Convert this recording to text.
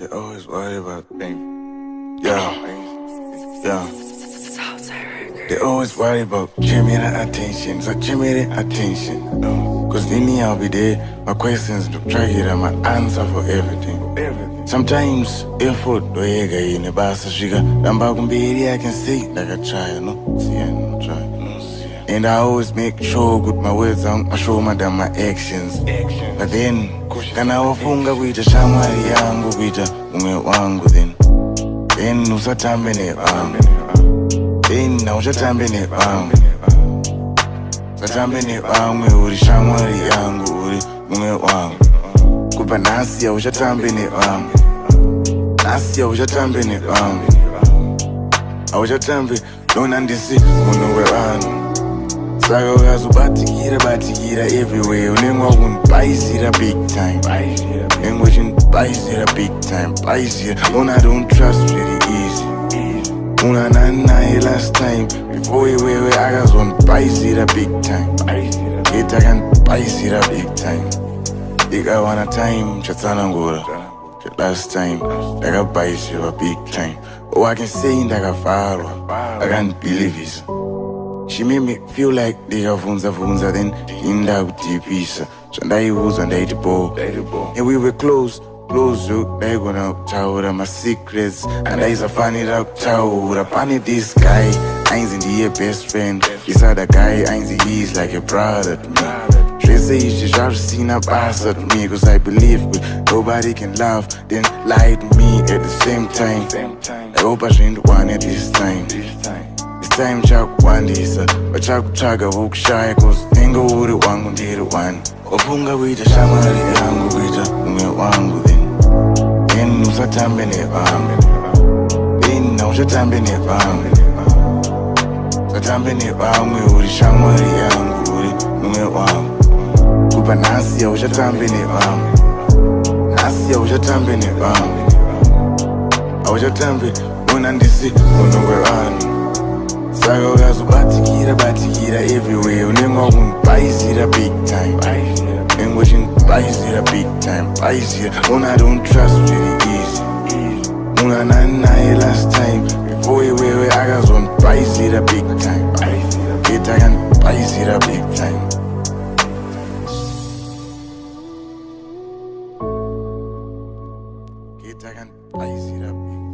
They always worry about things. Yeah. They always worry about Jimmy the attention. So Jimmy the attention. Cause Nini I'll be there. My questions to try to get my answer for everything. Sometimes effort do yega in the basa sugar. I can see like I try, no? See I no try. And I always make sure good my words I show my damn my actions. But then kana wafunga kuita shamwari yangu kuita mume wangu then usatambe ne wangu then na usatambe ne wangu usatambe ne wangu uri shamwari yangu uri mume wangu kupa nasi ya usatambe ne wangu nasi ya usatambe ne wangu usatambe don't understand unowe wangu Saka ukazobatikira everywhere unengwa kunibhayizira big time Nengwa chinibhayizira big time Una don't trust very easy Una nani naye last time Before iwewe akazonibhayizira big time Yet akanibhayizira big time Ikawana time chatsanangura Last time ndakabhayizirwa big time Oh I can say ndakafarwa I can't believe it She made me feel like ndikavunza then indakutipisa zvandaiudzwa ndaiti bo and we were close ndaigona kutaura my secrets andaisafanira kutaura pane this guy ainzi ndiye best friend this other guy ainzi he is like a brother to me zvese izvi zvazvisina basa to me cause I believe nobody can love then lie to me at the same time I hope azvindiwane this time time chakuwandisa vachakutsvaga vokushaya cause nenge uri wangu ndiri wani wafunga kuita shamwari yangu kuita mume wangu then usatambe nevamwe then nauchatambe nevamwe usatambe nevamwe uri shamwari yangu uri mume wangu kupa nhasi hauchatambe nevamwe nhasi hauchatambe nevamwe hauchatambe ona ndisi munhu wevanhu Saka ukazobatikira everywhere unengwa kunibhayizira big time Nengwa chinibhayizira big time Una don't trust very easy Una nani naye last time Before iwewe akazonibhayizira big time Yet akanibhayizira big time Yet akanibhayizira big time